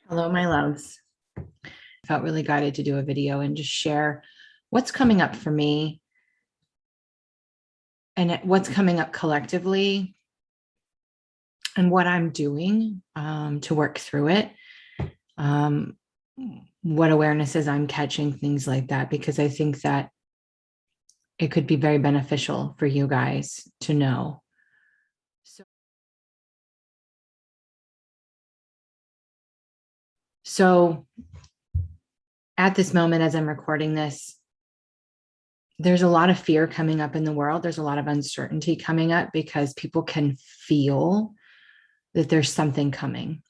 Hello, my loves. I felt really guided to do a video and just share what's coming up for me and what's coming up collectively and what I'm doing to work through it. What awarenesses I'm catching, things like that, because I think that it could be very beneficial for you guys to know. So at this moment, as I'm recording this, there's a lot of fear coming up in the world. There's a lot of uncertainty coming up because people can feel that there's something coming.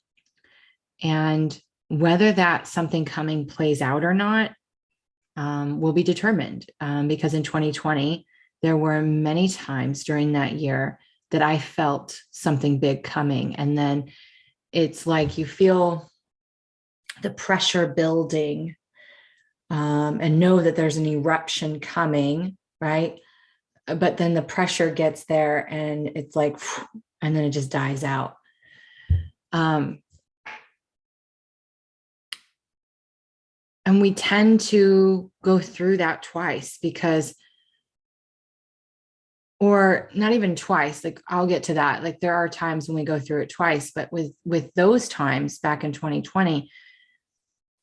And whether that something coming plays out or not will be determined, because in 2020, there were many times during that year that I felt something big coming. And then it's like you feel the pressure building and know that there's an eruption coming, right? But then the pressure gets there and it's like, and then it just dies out. And we tend to go through that twice because, or not even twice, like I'll get to that. Like there are times when we go through it twice, but with those times back in 2020,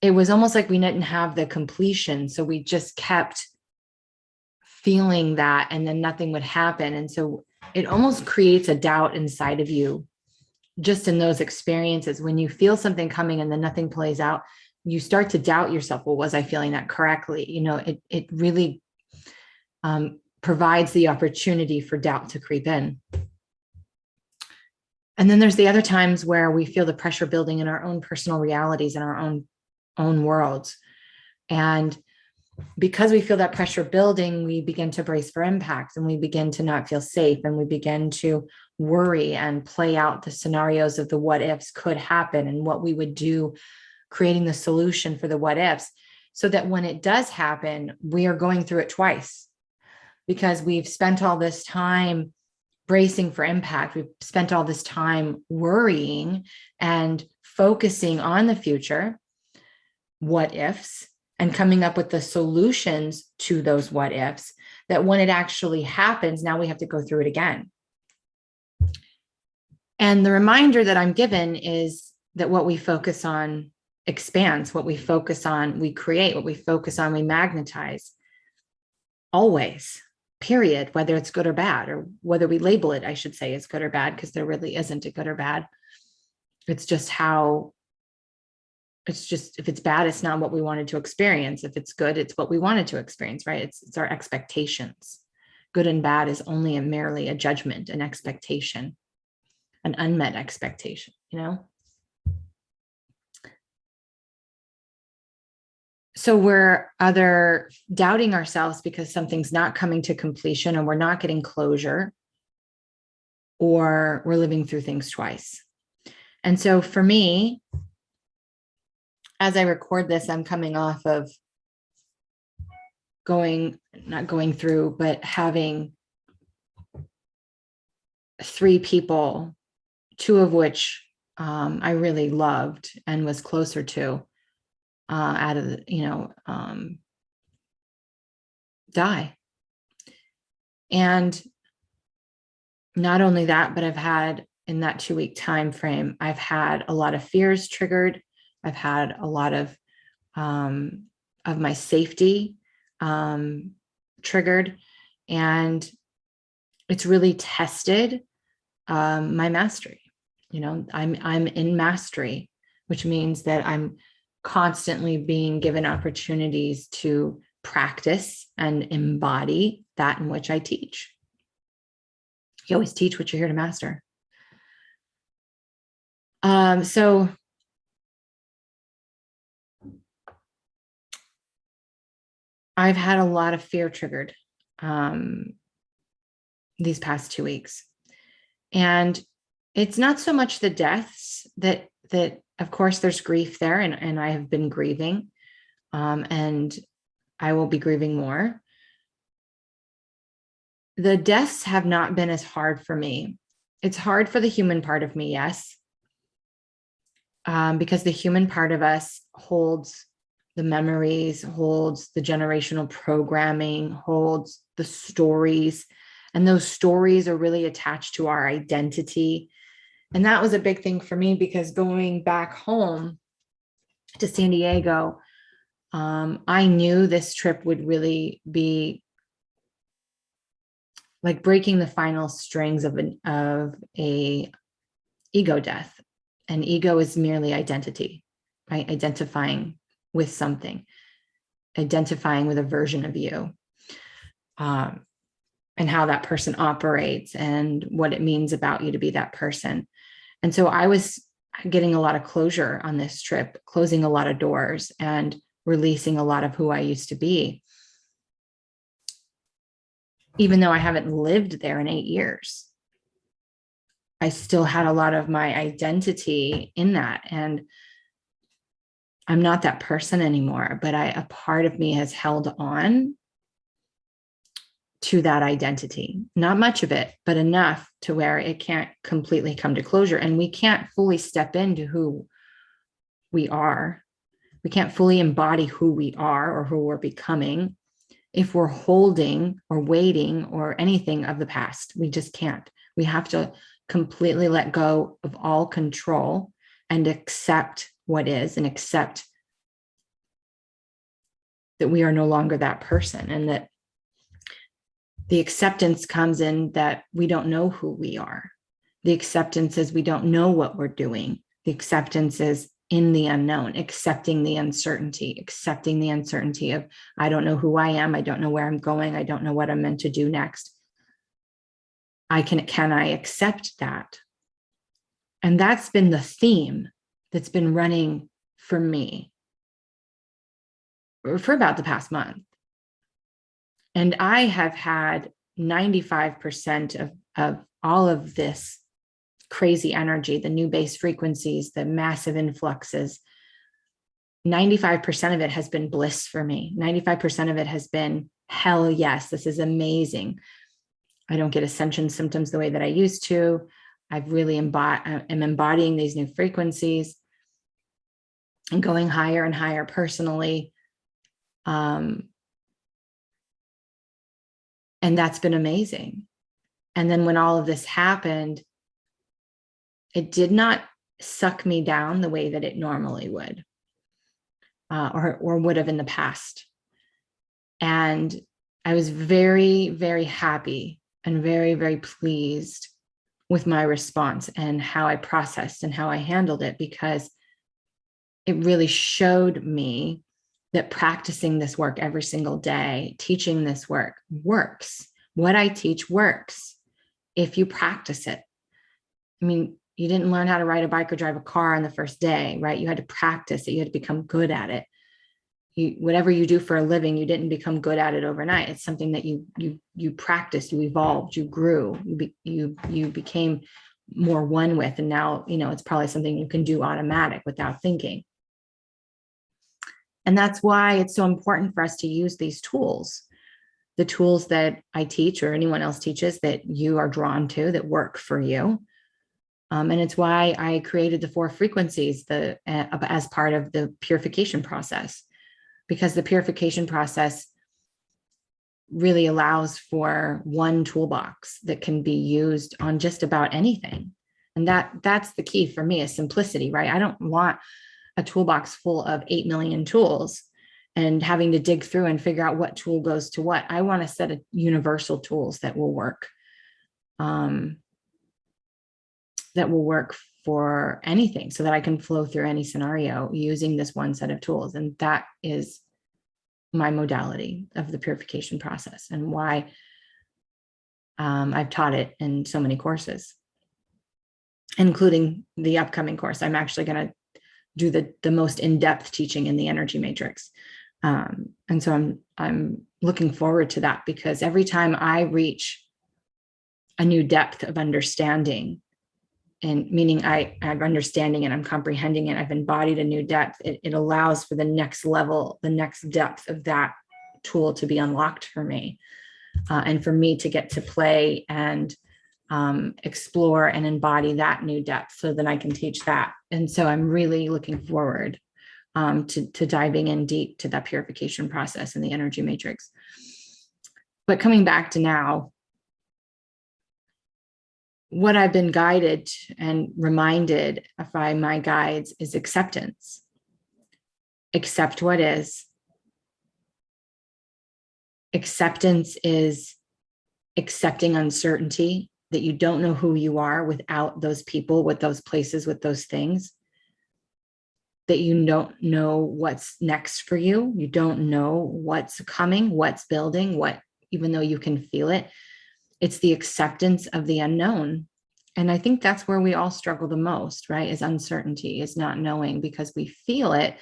it was almost like we didn't have the completion. So we just kept feeling that and then nothing would happen. And so it almost creates a doubt inside of you just in those experiences. When you feel something coming and then nothing plays out, you start to doubt yourself. Well, was I feeling that correctly? You know, it really provides the opportunity for doubt to creep in. And then there's the other times where we feel the pressure building in our own personal realities and our own worlds. And because we feel that pressure building, we begin to brace for impact and we begin to not feel safe and we begin to worry and play out the scenarios of the what ifs could happen and what we would do, creating the solution for the what ifs, so that when it does happen, we are going through it twice because we've spent all this time bracing for impact. We've spent all this time worrying and focusing on the future, what ifs, and coming up with the solutions to those what ifs, that when it actually happens, now we have to go through it again. And the reminder that I'm given is that what we focus on expands. What we focus on, we create. What we focus on, we magnetize. Always, period, whether it's good or bad, or whether we label it, I should say, as good or bad, because there really isn't a good or bad. It's just how, it's just, if it's bad, it's not what we wanted to experience. If it's good, it's what we wanted to experience, right? It's our expectations. Good and bad is only merely a judgment, an expectation, an unmet expectation, you know? So we're either doubting ourselves because something's not coming to completion and we're not getting closure, or we're living through things twice. And so for me, as I record this, I'm coming off of not going through, but having 3 people, 2 of which I really loved and was closer to, out of the, die. And not only that, but I've had, in that 2-week time frame, I've had a lot of fears triggered. I've had a lot of my safety triggered, and it's really tested my mastery. You know, I'm in mastery, which means that I'm constantly being given opportunities to practice and embody that in which I teach. You always teach what you're here to master. So I've had a lot of fear triggered these past 2 weeks. And it's not so much the deaths that of course there's grief there, and I have been grieving, and I will be grieving more. The deaths have not been as hard for me. It's hard for the human part of me, yes. because the human part of us holds the memories, holds the generational programming, holds the stories. And those stories are really attached to our identity. And that was a big thing for me, because going back home to San Diego, I knew this trip would really be like breaking the final strings of a ego death. And ego is merely identity, right? Identifying with something, identifying with a version of you, and how that person operates and what it means about you to be that person. And so I was getting a lot of closure on this trip, closing a lot of doors and releasing a lot of who I used to be, even though I haven't lived there in 8 years. I still had a lot of my identity in that. And I'm not that person anymore, but a part of me has held on to that identity. Not much of it, but enough to where it can't completely come to closure. And we can't fully step into who we are. We can't fully embody who we are or who we're becoming if we're holding or waiting or anything of the past. We just can't. We have to completely let go of all control and accept what is, and accept that we are no longer that person, and that the acceptance comes in that we don't know who we are. The acceptance is we don't know what we're doing. The acceptance is in the unknown, accepting the uncertainty of, I don't know who I am. I don't know where I'm going. I don't know what I'm meant to do next. Can I accept that? And that's been the theme that's been running for me for about the past month. And I have had 95% of all of this crazy energy, the new base frequencies, the massive influxes. 95% of it has been bliss for me. 95% of it has been, hell yes, this is amazing. I don't get ascension symptoms the way that I used to. I've really am embodying these new frequencies and going higher and higher personally. And that's been amazing. And then when all of this happened, it did not suck me down the way that it normally would, or would have in the past. And I was very, very happy and very, very pleased with my response and how I processed and how I handled it, because it really showed me that practicing this work every single day, teaching this work works. What I teach works if you practice it. I mean, you didn't learn how to ride a bike or drive a car on the first day, right? You had to practice it. You had to become good at it. Whatever you do for a living, you didn't become good at it overnight. It's something that you practiced, you evolved, you grew, you became more one with, and now, it's probably something you can do automatic without thinking. And that's why it's so important for us to use these tools, the tools that I teach or anyone else teaches that you are drawn to, that work for you. And it's why I created the 4 frequencies as part of the purification process, because the purification process really allows for one toolbox that can be used on just about anything. And that's the key for me, is simplicity, right? I don't want a toolbox full of 8 million tools and having to dig through and figure out what tool goes to what. I want a set of universal tools that will work, for anything, so that I can flow through any scenario using this one set of tools. And that is my modality of the purification process, and why I've taught it in so many courses, including the upcoming course. I'm actually going to do the most in-depth teaching in the energy matrix. And so I'm looking forward to that, because every time I reach a new depth of understanding, and meaning I'm understanding and I'm comprehending it, I've embodied a new depth, it allows for the next level, the next depth of that tool to be unlocked for me, and for me to get to play and explore and embody that new depth, so that I can teach that And so I'm really looking forward to diving in deep to that purification process in the energy matrix. But coming back to now, what I've been guided and reminded by my guides is acceptance. Accept what is. Acceptance is accepting uncertainty, that you don't know who you are without those people, with those places, with those things, that you don't know what's next for you. You don't know what's coming, what's building, what, even though you can feel it. It's the acceptance of the unknown. And I think that's where we all struggle the most, right? Is uncertainty, is not knowing, because we feel it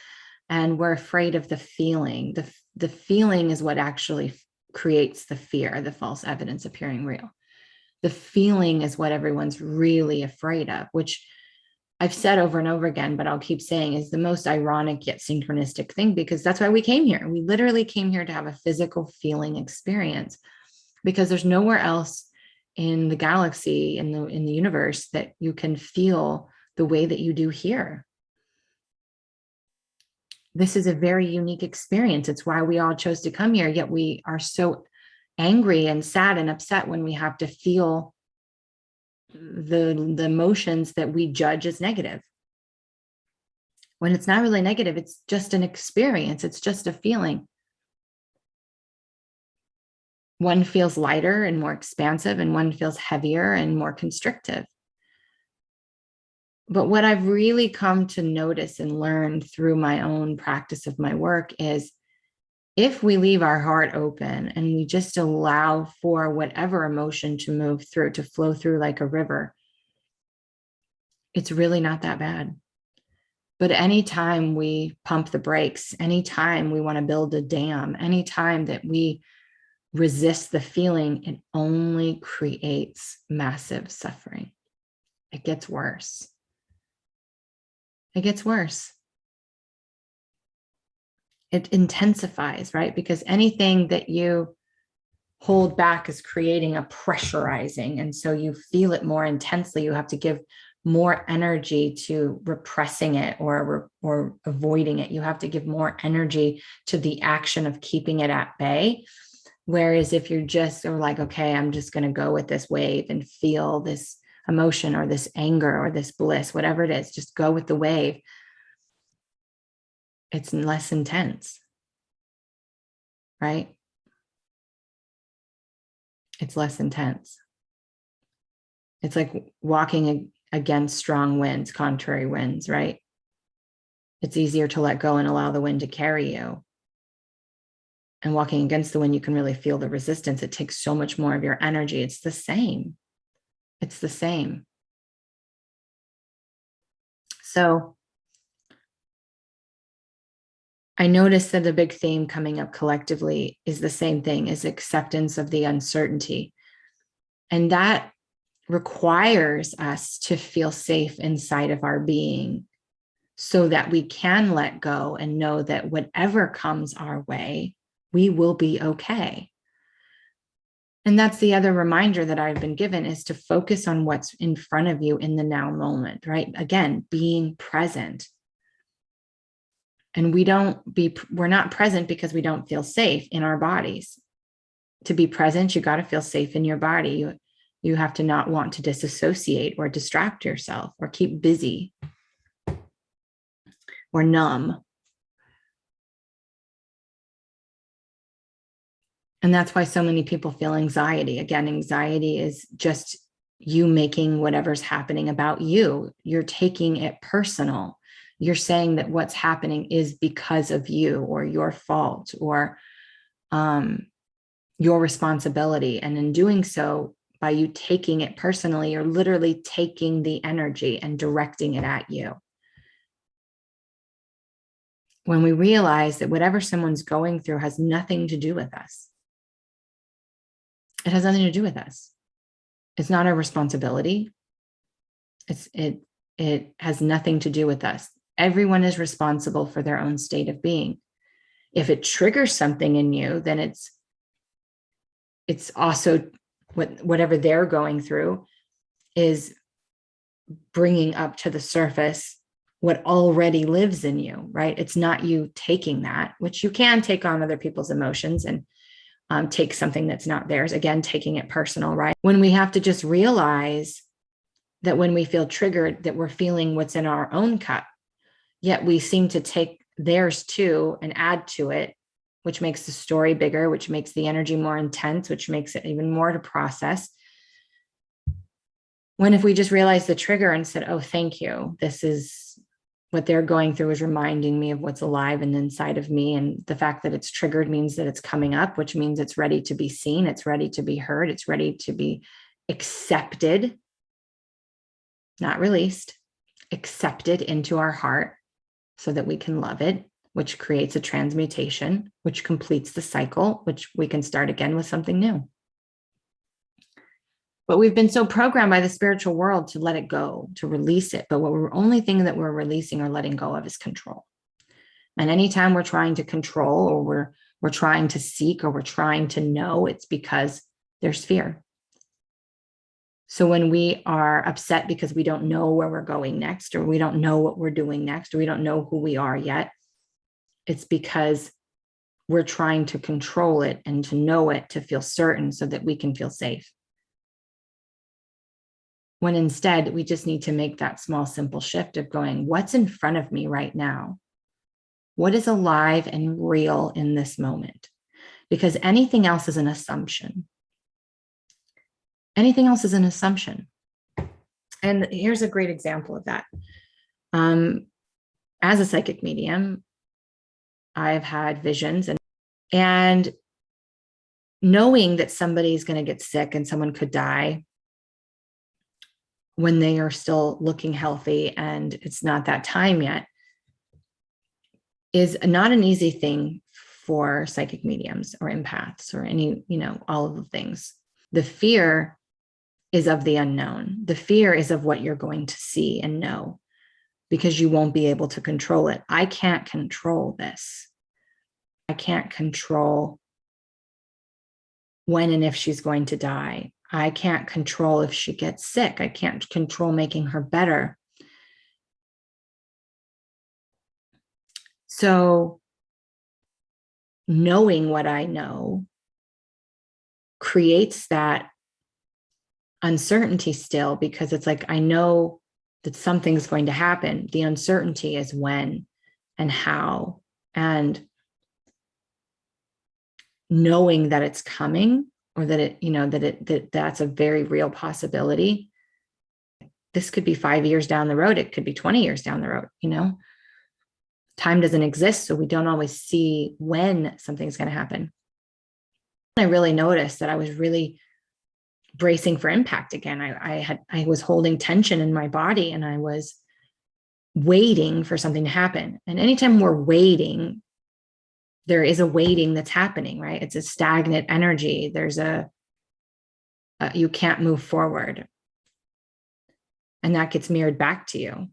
and we're afraid of the feeling. The feeling is what actually creates the fear, the false evidence appearing real. The feeling is what everyone's really afraid of, which I've said over and over again, but I'll keep saying is the most ironic yet synchronistic thing, because that's why we came here. We literally came here to have a physical feeling experience, because there's nowhere else in the galaxy, in the universe, that you can feel the way that you do here. This is a very unique experience. It's why we all chose to come here, yet we are so angry and sad and upset when we have to feel the emotions that we judge as negative. When it's not really negative, it's just an experience. It's just a feeling. One feels lighter and more expansive, and one feels heavier and more constrictive. But what I've really come to notice and learn through my own practice of my work is, if we leave our heart open and we just allow for whatever emotion to move through, to flow through like a river, it's really not that bad. But anytime we pump the brakes, anytime we want to build a dam, anytime that we resist the feeling, it only creates massive suffering. It gets worse. It gets worse. It intensifies, right? Because anything that you hold back is creating a pressurizing. And so you feel it more intensely. You have to give more energy to repressing it or avoiding it. You have to give more energy to the action of keeping it at bay. Whereas if you're just like, okay, I'm just going to go with this wave and feel this emotion or this anger or this bliss, whatever it is, just go with the wave. It's less intense, right? It's less intense. It's like walking against strong winds, contrary winds, right? It's easier to let go and allow the wind to carry you. And walking against the wind, you can really feel the resistance. It takes so much more of your energy. It's the same. It's the same. So I noticed that the big theme coming up collectively is the same thing, is acceptance of the uncertainty. And that requires us to feel safe inside of our being, so that we can let go and know that whatever comes our way, we will be okay. And that's the other reminder that I've been given, is to focus on what's in front of you in the now moment, right? Again, being present. And we're not present because we don't feel safe in our bodies. To be present, you got to feel safe in your body. You have to not want to disassociate or distract yourself or keep busy or numb. And that's why so many people feel anxiety. Again, anxiety is just you making whatever's happening about you. You're taking it personal. You're saying that what's happening is because of you, or your fault, or your responsibility. And in doing so, by you taking it personally, you're literally taking the energy and directing it at you. When we realize that whatever someone's going through has nothing to do with us, it has nothing to do with us. It's not our responsibility. It has nothing to do with us. Everyone is responsible for their own state of being. If it triggers something in you, then it's also whatever they're going through is bringing up to the surface what already lives in you, right? It's not you taking that, which you can take on other people's emotions and take something that's not theirs. Again, taking it personal, right? When we have to just realize that when we feel triggered, that we're feeling what's in our own cup, yet we seem to take theirs too and add to it, which makes the story bigger, which makes the energy more intense, which makes it even more to process. When if we just realized the trigger and said, oh, thank you, this is what they're going through is reminding me of what's alive and inside of me. And the fact that it's triggered means that it's coming up, which means it's ready to be seen. It's ready to be heard. It's ready to be accepted, not released, accepted into our heart so that we can love it, which creates a transmutation, which completes the cycle, which we can start again with something new. But we've been so programmed by the spiritual world to let it go, to release it. But only thing that we're releasing or letting go of is control. And anytime we're trying to control, or we're trying to seek, or we're trying to know, it's because there's fear. So when we are upset because we don't know where we're going next, or we don't know what we're doing next, or we don't know who we are yet, it's because we're trying to control it and to know it, to feel certain so that we can feel safe. When instead, we just need to make that small, simple shift of going, what's in front of me right now? What is alive and real in this moment? Because anything else is an assumption. Anything else is an assumption. And here's a great example of that. As a psychic medium, I've had visions and knowing that somebody's going to get sick and someone could die when they are still looking healthy and it's not that time yet is not an easy thing for psychic mediums or empaths or any, all of the things. The fear is of the unknown. The fear is of what you're going to see and know because you won't be able to control it. I can't control this. I can't control when and if she's going to die. I can't control if she gets sick. I can't control making her better. So knowing what I know creates that uncertainty still, because it's like, I know that something's going to happen. The uncertainty is when and how, and knowing that it's coming, or that it, that's a very real possibility. This could be 5 years down the road. It could be 20 years down the road, Time doesn't exist, so we don't always see when something's going to happen. I really noticed that I was really bracing for impact again. I was holding tension in my body and I was waiting for something to happen. And anytime we're waiting, there is a waiting that's happening, right? It's a stagnant energy. There's you can't move forward. And that gets mirrored back to you.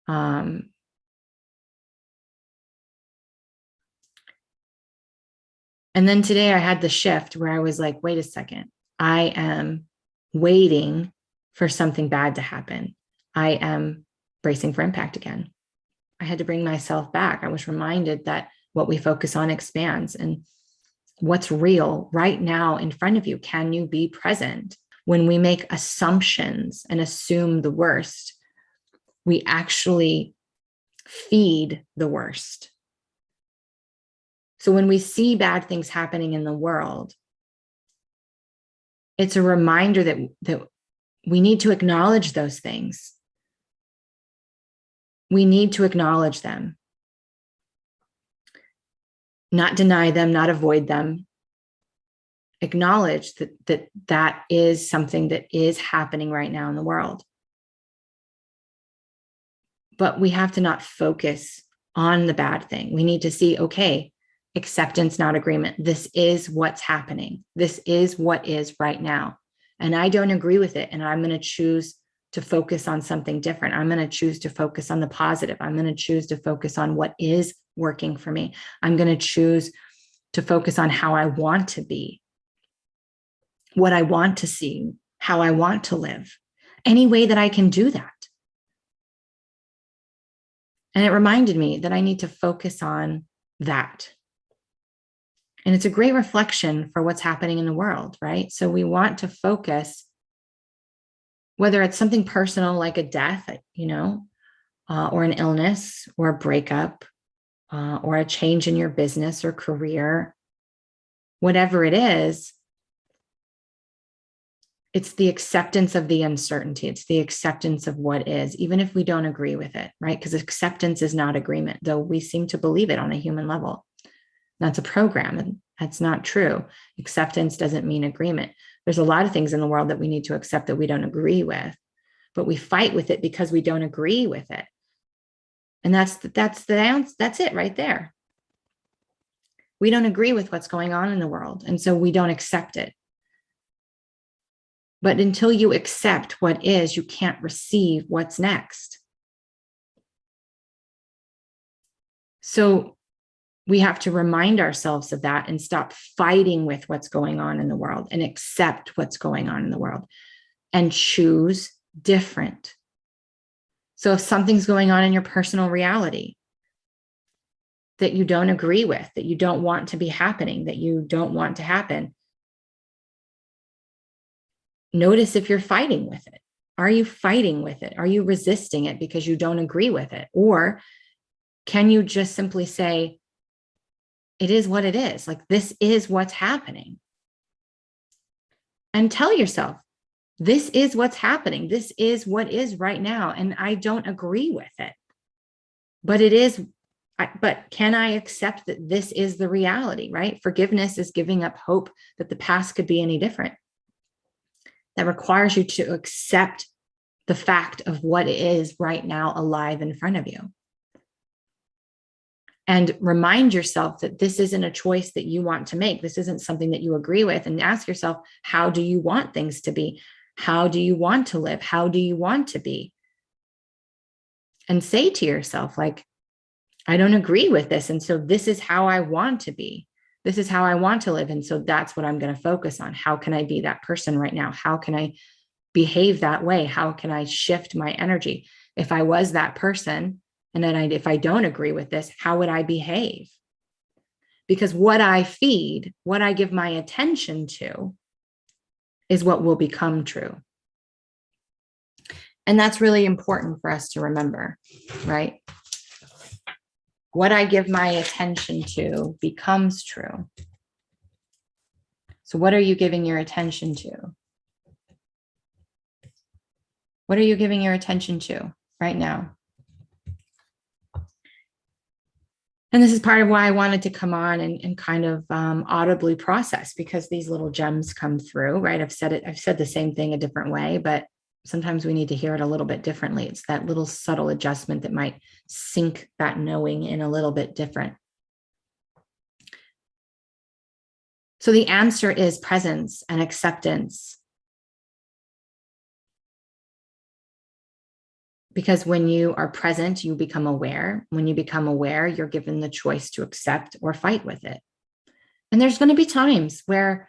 And then today I had the shift where I was like, wait a second, I am waiting for something bad to happen. I am bracing for impact again. I had to bring myself back. I was reminded that what we focus on expands, and what's real right now in front of you. Can you be present? When we make assumptions and assume the worst, we actually feed the worst. So when we see bad things happening in the world, it's a reminder that we need to acknowledge those things. We need to acknowledge them, not deny them, not avoid them. Acknowledge that is something that is happening right now in the world. But we have to not focus on the bad thing. We need to see, okay, acceptance, not agreement. This is what's happening. This is what is right now. And I don't agree with it. And I'm going to choose to focus on something different. I'm going to choose to focus on the positive. I'm going to choose to focus on what is working for me. I'm going to choose to focus on how I want to be, what I want to see, how I want to live, any way that I can do that. And it reminded me that I need to focus on that. And it's a great reflection for what's happening in the world, right? So we want to focus, whether it's something personal like a death, or an illness or a breakup, or a change in your business or career, whatever it is, it's the acceptance of the uncertainty. It's the acceptance of what is, even if we don't agree with it, right? Because acceptance is not agreement, though we seem to believe it on a human level. That's a program, and that's not true. Acceptance doesn't mean agreement. There's a lot of things in the world that we need to accept that we don't agree with, but we fight with it because we don't agree with it. And that's it right there. We don't agree with what's going on in the world, and so we don't accept it. But until you accept what is, you can't receive what's next. So we have to remind ourselves of that and stop fighting with what's going on in the world and accept what's going on in the world and choose different. So if something's going on in your personal reality that you don't agree with, that you don't want to be happening, that you don't want to happen, notice if you're fighting with it. Are you fighting with it? Are you resisting it because you don't agree with it? Or can you just simply say, it is what it is, like this is what's happening? And tell yourself, this is what's happening. This is what is right now. And I don't agree with it. But it is, but can I accept that this is the reality, right? Forgiveness is giving up hope that the past could be any different. That requires you to accept the fact of what is right now alive in front of you. And remind yourself that this isn't a choice that you want to make. This isn't something that you agree with. And ask yourself, how do you want things to be? How do you want to live? How do you want to be? And say to yourself, like, I don't agree with this. And so this is how I want to be. This is how I want to live. And so that's what I'm going to focus on. How can I be that person right now? How can I behave that way? How can I shift my energy? If I was that person, and then if I don't agree with this, how would I behave? Because what I feed, what I give my attention to, is what will become true. And that's really important for us to remember, right? What I give my attention to becomes true. So what are you giving your attention to? What are you giving your attention to right now? And this is part of why I wanted to come on and kind of audibly process, because these little gems come through, right? I've said the same thing a different way, but sometimes we need to hear it a little bit differently. It's that little subtle adjustment that might sink that knowing in a little bit different. So the answer is presence and acceptance. Because when you are present, you become aware. When you become aware, you're given the choice to accept or fight with it. And there's going to be times where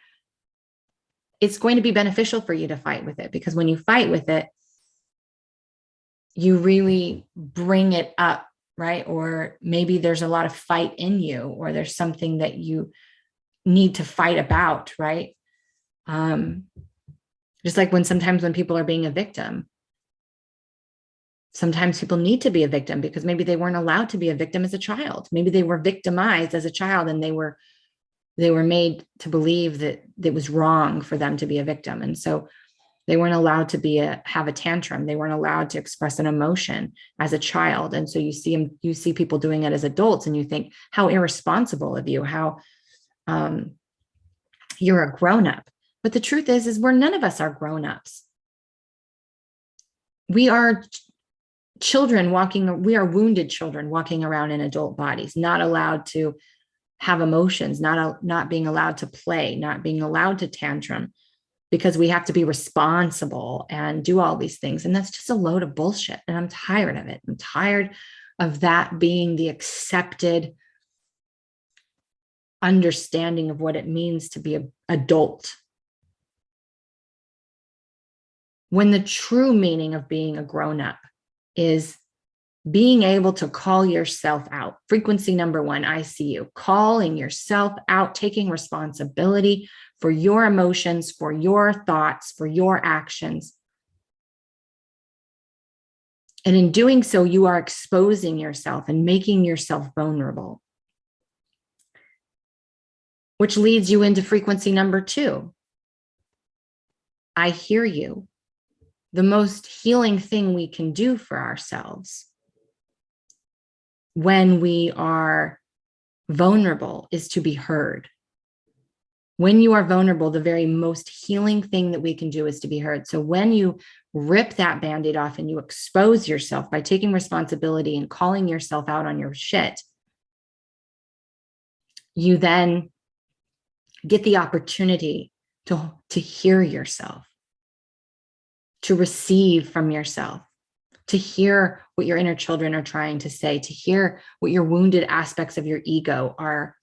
it's going to be beneficial for you to fight with it, because when you fight with it, you really bring it up, right? Or maybe there's a lot of fight in you, or there's something that you need to fight about, right? Just like sometimes when people are being a victim, sometimes people need to be a victim because maybe they weren't allowed to be a victim as a child. Maybe they were victimized as a child and they were made to believe that it was wrong for them to be a victim. And so they weren't allowed to have a tantrum. They weren't allowed to express an emotion as a child. And so you see people doing it as adults and you think, how irresponsible of you, how you're a grown-up. But the truth is none of us are grown-ups. We are we are wounded children walking around in adult bodies, not allowed to have emotions, not being allowed to play, not being allowed to tantrum, because we have to be responsible and do all these things. And that's just a load of bullshit. And I'm tired of it. I'm tired of that being the accepted understanding of what it means to be an adult. When the true meaning of being a grown-up is being able to call yourself out. Frequency number one, I see you. Calling yourself out, taking responsibility for your emotions, for your thoughts, for your actions. And in doing so, you are exposing yourself and making yourself vulnerable, which leads you into frequency number two. I hear you. The most healing thing we can do for ourselves when we are vulnerable is to be heard. When you are vulnerable, the very most healing thing that we can do is to be heard. So when you rip that Band-Aid off and you expose yourself by taking responsibility and calling yourself out on your shit, you then get the opportunity to hear yourself, to receive from yourself, to hear what your inner children are trying to say, to hear what your wounded aspects of your ego are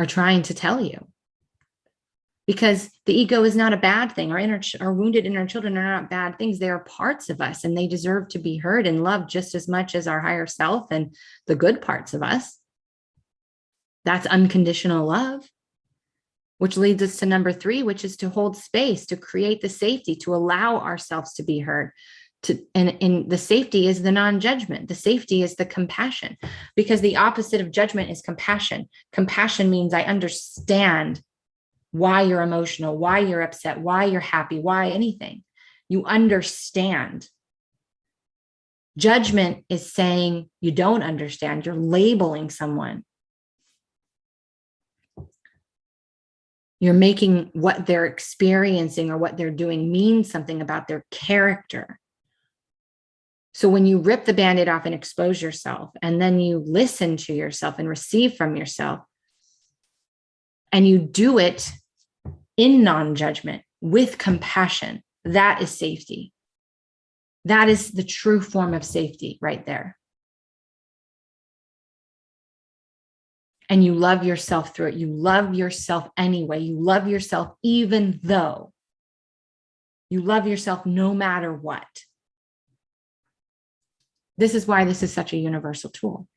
trying to tell you. Because the ego is not a bad thing. Our wounded inner children are not bad things. They are parts of us, and they deserve to be heard and loved just as much as our higher self and the good parts of us. That's unconditional love, which leads us to number three, which is to hold space, to create the safety, to allow ourselves to be heard. And the safety is the non-judgment. The safety is the compassion, because the opposite of judgment is compassion. Compassion means I understand why you're emotional, why you're upset, why you're happy, why anything. You understand. Judgment is saying you don't understand. You're labeling someone. You're making what they're experiencing or what they're doing mean something about their character. So when you rip the Band-Aid off and expose yourself, and then you listen to yourself and receive from yourself, and you do it in non-judgment with compassion, that is safety. That is the true form of safety right there. And you love yourself through it. You love yourself anyway. You love yourself even though. You love yourself no matter what. This is why this is such a universal tool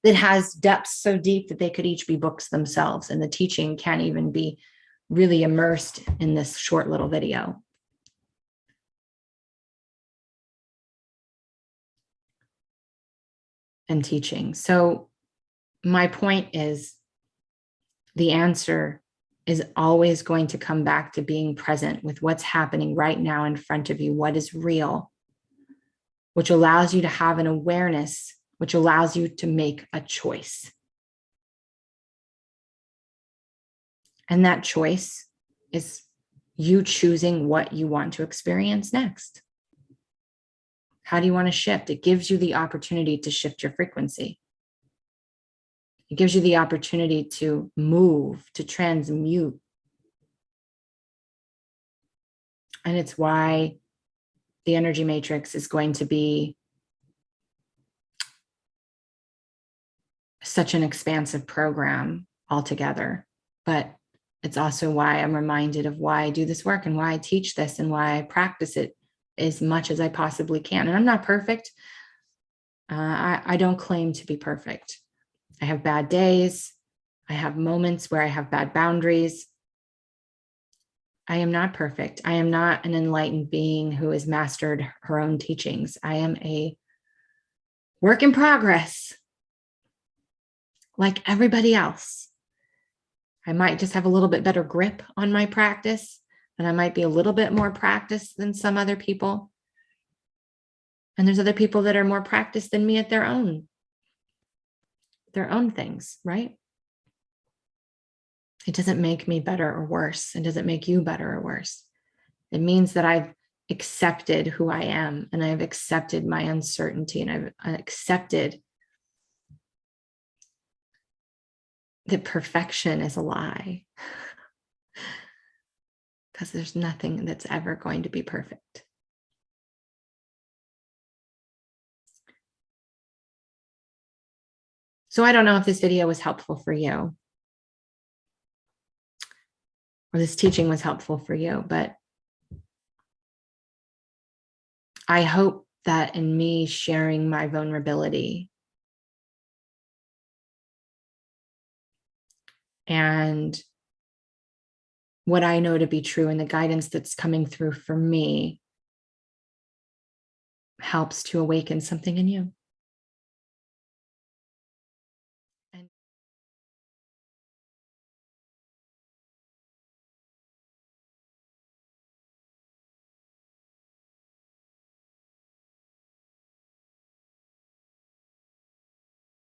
that has depths so deep that they could each be books themselves, and the teaching can't even be really immersed in this short little video. And teaching. So my point is, the answer is always going to come back to being present with what's happening right now in front of you, what is real, which allows you to have an awareness, which allows you to make a choice. And that choice is you choosing what you want to experience next. How do you want to shift? It gives you the opportunity to shift your frequency. It gives you the opportunity to move, to transmute. And it's why the energy matrix is going to be such an expansive program altogether. But it's also why I'm reminded of why I do this work and why I teach this and why I practice it as much as I possibly can. And I'm not perfect. I don't claim to be perfect. I have bad days. I have moments where I have bad boundaries. I am not perfect. I am not an enlightened being who has mastered her own teachings. I am a work in progress, like everybody else. I might just have a little bit better grip on my practice, and I might be a little bit more practiced than some other people. And there's other people that are more practiced than me at their own things, right? It doesn't make me better or worse. It doesn't make you better or worse. It means that I've accepted who I am, and I've accepted my uncertainty, and I've accepted that perfection is a lie. Because there's nothing that's ever going to be perfect. So I don't know if this video was helpful for you, or this teaching was helpful for you, but I hope that in me sharing my vulnerability and what I know to be true and the guidance that's coming through for me helps to awaken something in you.